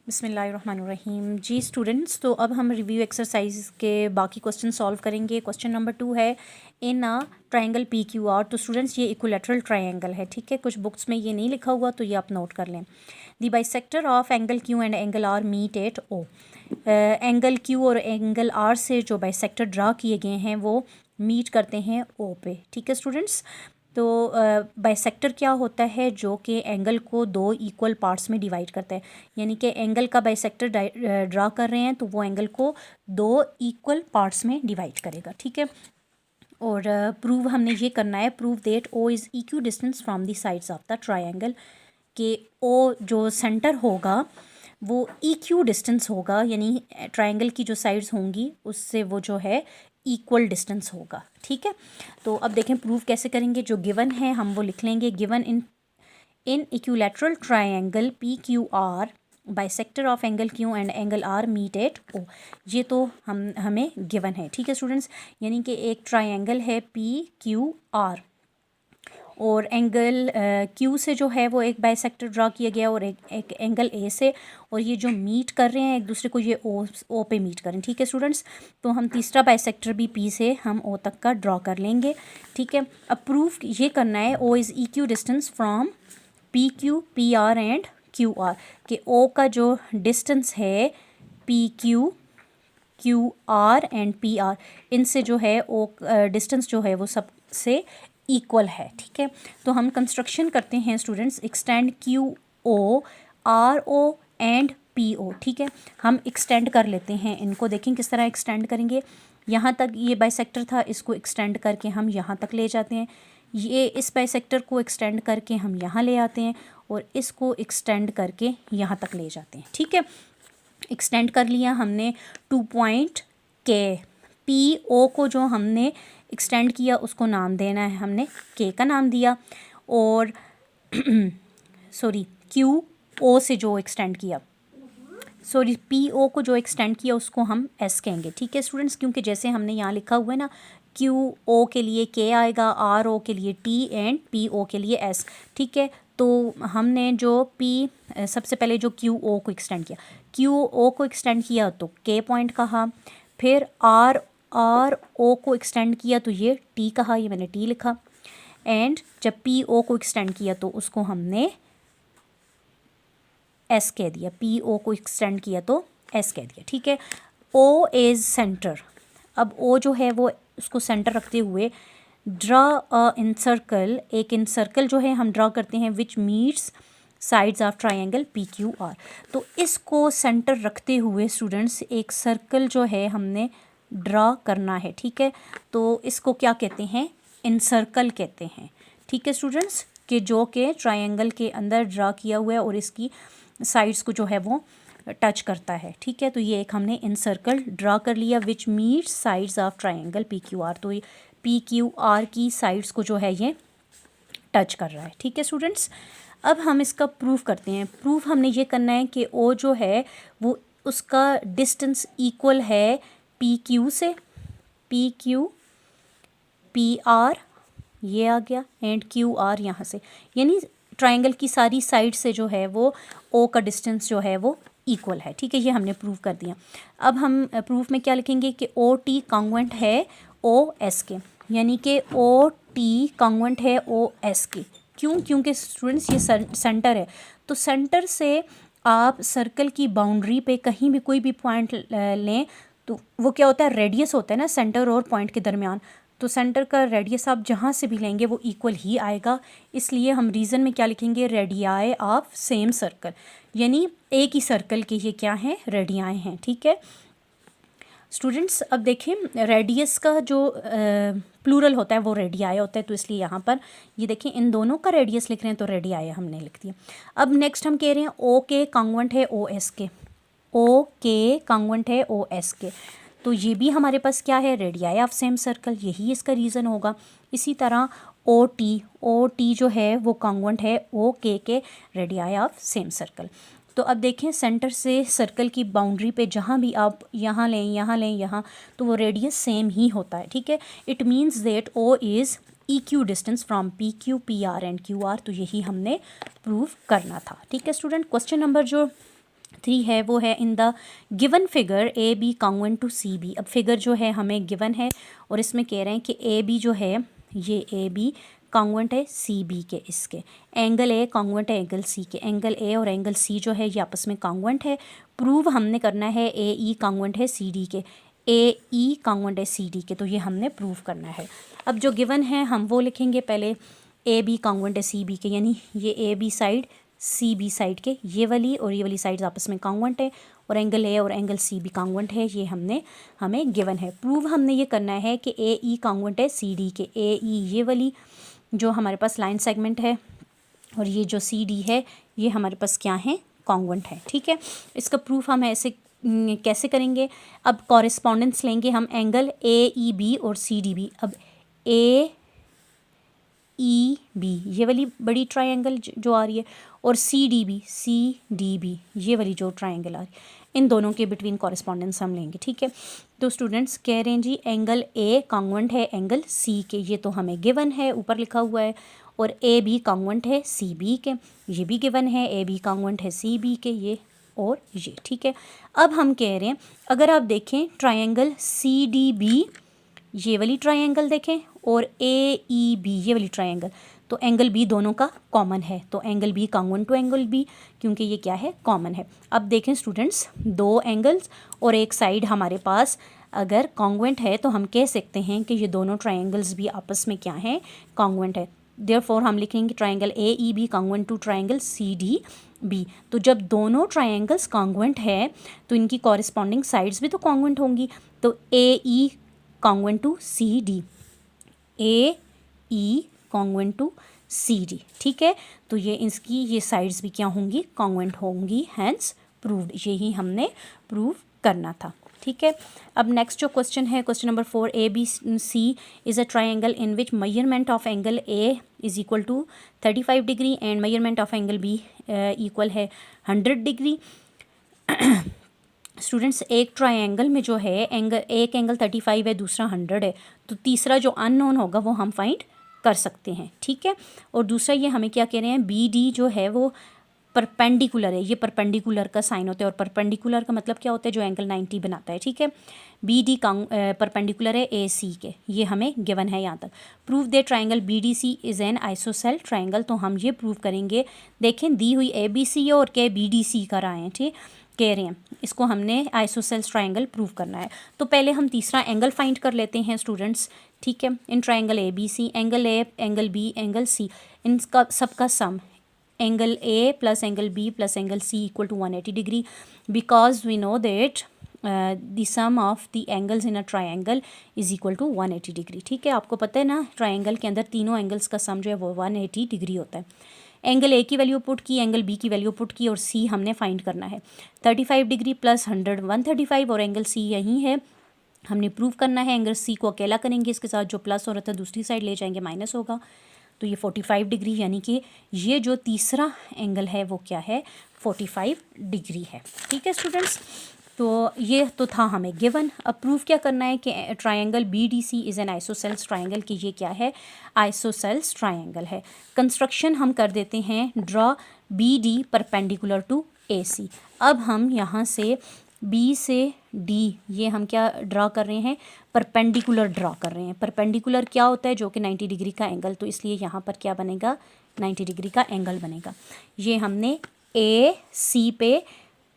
बिस्मिल्लाहिर्रहमानिर्रहीम। जी स्टूडेंट्स, तो अब हम रिव्यू एक्सरसाइज के बाकी क्वेश्चन सॉल्व करेंगे। क्वेश्चन नंबर 2 है in a triangle P Q R. तो स्टूडेंट्स ये इक्विलैटरल ट्रायंगल है, ठीक है। कुछ बुक्स में ये नहीं लिखा हुआ तो ये आप नोट कर लें। The bisector of angle Q and angle R meet at O. Angle Q और एंगल आर से जो बाइसेक्टर ड्रा किए गए हैं वो मीट करते हैं ओ पे, ठीक है स्टूडेंट्स। तो बाइसेक्टर क्या होता है? जो कि एंगल को दो इक्वल पार्ट्स में डिवाइड करता है। यानी कि एंगल का बाइसेक्टर ड्रा कर रहे हैं तो वो एंगल को दो इक्वल पार्ट्स में डिवाइड करेगा, ठीक है। और प्रूव हमने ये करना है, prove that O is equidistant from the sides of the triangle. कि ओ जो सेंटर होगा वो इक्यू डिस्टेंस होगा, यानी ट्रायंगल की जो साइड्स होंगी उससे वो जो है इक्वल डिस्टेंस होगा, ठीक है। तो अब देखें प्रूफ कैसे करेंगे। जो गिवन है हम वो लिख लेंगे। Given in equilateral triangle P Q R bisector of angle Q and angle R meet at O. ये तो हमें गिवन है, ठीक है स्टूडेंट्स। यानी कि एक ट्रायंगल है पी क्यू आर और एंगल क्यू से जो है वो एक बाइसेक्टर ड्रा किया गया और एक एंगल ए से, और ये जो मीट कर रहे हैं एक दूसरे को, ये ओ पे मीट करें, ठीक है स्टूडेंट्स। तो हम तीसरा बाइसेक्टर भी पी से हम ओ तक का ड्रा कर लेंगे, ठीक है। अब प्रूफ ये करना है O is equidistant from P Q P R and Q R. कि ओ का जो डिस्टेंस है P Q Q R and P R, इनसे जो है ओ डिस्टेंस जो है वो सबसे इक्वल है, ठीक है। तो हम कंस्ट्रक्शन करते हैं students, extend Q O R O and P O, ठीक है। हम एक्सटेंड कर लेते हैं इनको। देखें किस तरह एक्सटेंड करेंगे। यहाँ तक ये बाइसेक्टर था, इसको एक्सटेंड करके हम यहाँ तक ले जाते हैं। ये इस बाइसेक्टर को एक्सटेंड करके हम यहाँ ले आते हैं और इसको एक्सटेंड करके यहाँ तक ले जाते हैं, ठीक है। एक्सटेंड कर लिया हमने 2 पॉइंट के। पी ओ को जो हमने एक्सटेंड किया उसको नाम देना है हमने के का नाम दिया। और सॉरी क्यू ओ से जो एक्सटेंड किया, सॉरी पी ओ को जो एक्सटेंड किया उसको हम एस कहेंगे, ठीक है स्टूडेंट्स। क्योंकि जैसे हमने यहाँ लिखा हुआ है ना, क्यू ओ के लिए के आएगा, आर ओ के लिए टी एंड पी ओ के लिए एस, ठीक है। तो हमने जो पी सबसे पहले जो क्यू ओ को एक्सटेंड किया, क्यू ओ को एक्सटेंड किया तो के पॉइंट कहा। फिर आर ओ को एक्सटेंड किया तो ये टी कहा, ये मैंने टी लिखा। एंड जब पी ओ को एक्सटेंड किया तो उसको हमने एस कह दिया। पी ओ को एक्सटेंड किया तो एस कह दिया, ठीक है। O is centre. अब ओ जो है वो उसको सेंटर रखते हुए ड्रा अ इन सर्कल, एक इन सर्कल जो है हम ड्रा करते हैं विच meets sides of triangle P Q R. तो इसको सेंटर रखते हुए स्टूडेंट्स एक सर्कल जो है हमने ड्रा करना है, ठीक है। तो इसको क्या कहते हैं? इन सर्कल कहते हैं, ठीक है स्टूडेंट्स। कि जो कि ट्रायंगल के अंदर ड्रा किया हुआ है और इसकी साइड्स को जो है वो टच करता है, ठीक है। तो ये एक हमने इन सर्कल ड्रा कर लिया विच meets sides of triangle P Q R. तो पी क्यू आर की साइड्स को जो है ये टच कर रहा है, ठीक है स्टूडेंट्स। अब हम इसका प्रूफ करते हैं। प्रूफ हमने ये करना है कि ओ जो है वो उसका डिस्टेंस इक्वल है पी क्यू से, पी क्यू पी आर ये आ गया एंड क्यू आर यहाँ से, यानी ट्रायंगल की सारी साइड से जो है वो ओ का डिस्टेंस जो है वो इक्वल है, ठीक है। ये हमने प्रूव कर दिया। अब हम प्रूफ में क्या लिखेंगे कि ओ टी कॉन्ग्रुएंट है ओ एस के, यानी कि ओ टी कॉन्ग्रुएंट है ओ एस के। क्यों? क्योंकि स्टूडेंट्स ये सेंटर है, तो सेंटर से आप सर्कल की बाउंड्री पे कहीं भी कोई भी पॉइंट लें तो वो क्या होता है? रेडियस होता है ना सेंटर और पॉइंट के दरमियान। तो सेंटर का रेडियस आप जहाँ से भी लेंगे वो इक्वल ही आएगा। इसलिए हम रीज़न में क्या लिखेंगे? रेडियाई ऑफ सेम सर्कल, यानी एक ही सर्कल के ये क्या हैं? रेडियाई हैं, ठीक है स्टूडेंट्स। अब देखें रेडियस का जो प्लूरल होता है वो रेडियाई होता है, तो इसलिए यहाँ पर ये देखें इन दोनों का रेडियस लिख रहे हैं तो रेडियाई हमने लिख दिया। अब नेक्स्ट हम कह रहे हैं ओ के कॉन्ग्रुएंट है ओ एस के, ओ के कॉन्ग्रुएंट है ओ एस के। तो ये भी हमारे पास क्या है? रेडियाई ऑफ सेम सर्कल, यही इसका रीज़न होगा। इसी तरह ओ टी जो है वो कॉन्ग्रुएंट है ओ के रेडियाई ऑफ सेम सर्कल। तो अब देखें सेंटर से सर्कल की बाउंड्री पे जहाँ भी आप यहाँ लें यहाँ, तो वो रेडियस सेम ही होता है, ठीक है। It means that O is equidistant from P Q P R and Q R. तो यही हमने प्रूव करना था, ठीक है स्टूडेंट। क्वेश्चन नंबर जो 3 है वो है in the given figure A B congruent to C B. अब फिगर जो है हमें गिवन है और इसमें कह रहे हैं कि ए बी जो है ये ए बी कॉन्ग्रुएंट है सी बी के, इसके एंगल ए कॉन्ग्रुएंट है एंगल सी के, एंगल ए और एंगल सी जो है ये आपस में कॉन्ग्रुएंट है। प्रूव हमने करना है ए ई कॉन्ग्रुएंट है सी डी के, ए ई कॉन्ग्रुएंट है सी डी के, तो ये हमने प्रूव करना है। अब जो गिवन है हम वो लिखेंगे पहले, ए बी कॉन्ग्रुएंट है सी बी के, यानी ये A B side C B side के ये वाली और ये वाली साइड्स आपस में कॉन्ग्रुएंट है और एंगल ए और एंगल सी बी कॉन्ग्रुएंट है, ये हमें गिवन है। प्रूव हमने ये करना है कि ए ई कॉन्ग्रुएंट है सी डी के, ए ई ये वाली जो हमारे पास लाइन सेगमेंट है और ये जो सी डी है ये हमारे पास क्या है, कॉन्ग्रुएंट है। ठीक है, इसका प्रूफ हम ऐसे कैसे करेंगे, अब कॉरेस्पॉन्डेंस लेंगे हम एंगल ए ई बी और सी डी बी। अब ए ई बी ये वाली बड़ी ट्रायंगल जो आ रही है और सी डी बी ये वाली जो ट्रायंगल आ रही है, इन दोनों के बिटवीन कॉरेस्पॉन्डेंस हम लेंगे। ठीक है, तो स्टूडेंट्स कह रहे हैं जी एंगल ए कॉन्ग्रुएंट है एंगल सी के, ये तो हमें गिवन है, ऊपर लिखा हुआ है, और ए बी कॉन्ग्रुएंट है सी बी के, ये भी गिवन है, ए बी कॉन्ग्रुएंट है सी बी के, ये और ये। ठीक है, अब हम कह रहे हैं अगर आप देखें ट्रायंगल सी डी बी ये वाली ट्रायंगल देखें और ए ई बी ये वाली ट्रायंगल, तो एंगल बी दोनों का कॉमन है, तो angle B congruent to angle B, क्योंकि ये क्या है, कॉमन है। अब देखें स्टूडेंट्स, दो एंगल्स और एक साइड हमारे पास अगर कॉन्ग्रुएंट है तो हम कह सकते हैं कि ये दोनों ट्रायंगल्स भी आपस में क्या हैं, कॉन्ग्रुएंट है। देयरफॉर हम लिखेंगे triangle A E B congruent to triangle C D B. तो जब दोनों ट्रायंगल्स कॉन्ग्रुएंट है तो इनकी कॉरेस्पॉन्डिंग साइड्स भी तो कॉन्ग्रुएंट होंगी, तो A E congruent to C D, A E congruent to C D. ठीक है, तो ये इसकी ये साइड्स भी क्या होंगी, कॉन्ग्रुएंट होंगी, हैंस प्रूव्ड, यही हमने प्रूव करना था। ठीक है, अब नेक्स्ट जो क्वेश्चन है, question number 4, A B C is a triangle in which measurement of angle A is equal to 35 degree and measurement of angle B equal है 100 डिग्री। स्टूडेंट्स, एक ट्रायंगल में जो है एक एंगल 35 है, दूसरा 100 है, तो तीसरा जो अननोन होगा वो हम फाइंड कर सकते हैं। ठीक है, और दूसरा ये हमें क्या कह रहे हैं, बी डी जो है वो परपेंडिकुलर है, ये परपेंडिकुलर का साइन होता है, और परपेंडिकुलर का मतलब क्या होता है, जो एंगल 90 बनाता है। ठीक है, बी डी परपेंडिकुलर है ए सी के, ये हमें गिवन है यहाँ तक। Prove the triangle B D C is an isosceles triangle, तो हम ये प्रूव करेंगे, देखें दी हुई ए बी सी और के बी डी सी कर आए हैं, ठीक कह रहे हैं, इसको हमने आइसोसेल्स ट्रायंगल प्रूव करना है। तो पहले हम तीसरा एंगल फाइंड कर लेते हैं स्टूडेंट्स। ठीक है, in triangle A B C, angle A angle B angle C, इनका सबका sum angle A plus angle B plus angle C equal to 180 degree, because we know that the sum of the angles in a triangle is equal to 180 degree. ठीक है, आपको पता है ना, triangle के अंदर तीनों एंगल्स का सम जो है वो 180 डिग्री होता है। एंगल ए की वैल्यू पुट की, एंगल बी की वैल्यू पुट की, और सी हमने फाइंड करना है। 35 डिग्री प्लस 100 135, और एंगल सी यहीं है, हमने प्रूव करना है। एंगल सी को अकेला करेंगे, इसके साथ जो प्लस हो रहा था दूसरी साइड ले जाएंगे, माइनस होगा, तो ये 45 डिग्री, यानी कि ये जो तीसरा एंगल है वो क्या है, 45 डिग्री है। ठीक है स्टूडेंट्स, तो ये तो था हमें गिवन। अब प्रूफ क्या करना है कि triangle B D C is an isosceles triangle, कि ये क्या है, आइसोसेल्स ट्रायंगल है। कंस्ट्रक्शन हम कर देते हैं, draw B D perpendicular to A C. अब हम यहाँ से बी से डी ये हम क्या ड्रा कर रहे हैं, परपेंडिकुलर ड्रा कर रहे हैं। परपेंडिकुलर क्या होता है, जो कि 90 डिग्री का एंगल, तो इसलिए यहाँ पर क्या बनेगा, 90 डिग्री का एंगल बनेगा। ये हमने ए सी पे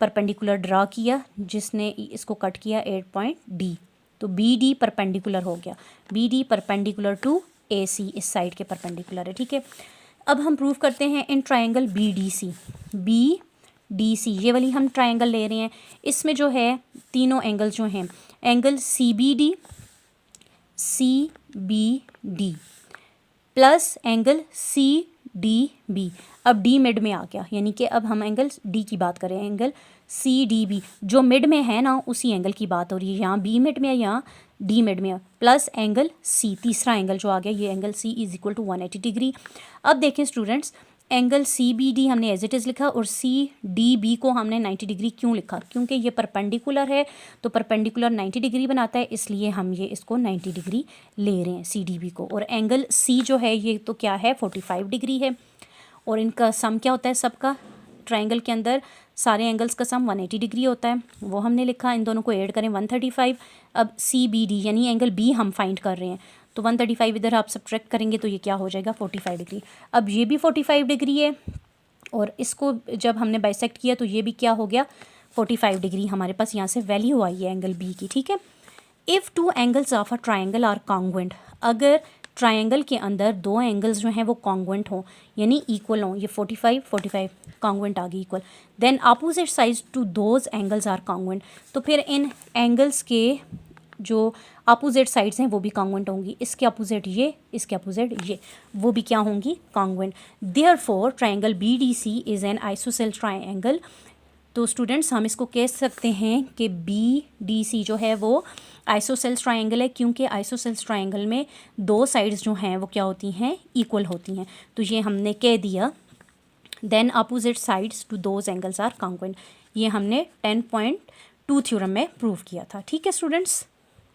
परपेंडिकुलर ड्रा किया, जिसने इसको कट किया 8 पॉइंट डी, तो बी डी परपेंडिकुलर हो गया, B D perpendicular to A सी, इस साइड के परपेंडिकुलर है। ठीक है, अब हम प्रूव करते हैं in triangle B D C, B D C ये वाली हम ट्रायंगल ले रहे हैं, इसमें जो है तीनों एंगल जो हैं, angle C B D plus angle C D B. अब डी मिड में आ गया, यानी कि अब हम एंगल डी की बात करें, एंगल सी डी बी जो मिड में है ना, उसी एंगल की बात हो रही है। यहाँ बी मिड में है, यहाँ डी मिड में है, प्लस एंगल सी, तीसरा एंगल जो आ गया, ये angle C is equal to 180 degree. अब देखें students, angle C B D हमने एज इट इज़ लिखा, और सी डी बी को हमने 90 डिग्री क्यों लिखा, क्योंकि ये परपेंडिकुलर है, तो परपेंडिकुलर 90 डिग्री बनाता है, इसलिए हम ये इसको 90 डिग्री ले रहे हैं सी डी बी को। और एंगल सी जो है ये तो क्या है, 45 डिग्री है, और इनका सम क्या होता है सबका, ट्राइंगल के अंदर सारे एंगल्स का सम 180 डिग्री होता है, वो हमने लिखा। इन दोनों को ऐड करें 135। अब CBD यानी एंगल B हम फाइंड कर रहे हैं, तो 135 इधर आप सब्ट्रैक्ट करेंगे तो ये क्या हो जाएगा 45 डिग्री। अब ये भी 45 डिग्री है और इसको जब हमने बाइसेक्ट किया तो ये भी क्या हो गया 45 डिग्री, हमारे पास यहाँ से वैल्यू आई है एंगल B की, ठीक है। If two angles of a triangle are congruent, अगर ट्राइंगल के अंदर दो एंगल्स जो हैं वो कॉन्ग्वेंट हों यानी इक्वल हों, ये 45 45 कॉन्ग्वेंट आ गई equal, then opposite sides to those angles are congruent, तो फिर इन एंगल्स के जो अपोजिट साइड्स हैं वो भी कॉन्ग्वेंट होंगी, इसके अपोजिट ये, इसके अपोजिट ये, वो भी क्या होंगी congruent. Therefore triangle BDC is an isosceles triangle. तो स्टूडेंट्स हम इसको कह सकते हैं कि BDC जो है वो आइसोसेल्स ट्राइंगल है, क्योंकि आइसोसेल्स ट्राइंगल में दो साइड्स जो हैं वो क्या होती हैं इक्वल होती हैं, तो ये हमने कह दिया। Then opposite sides to those angles are congruent, ये हमने 10.2 थ्योरम में प्रूव किया था, ठीक है स्टूडेंट्स।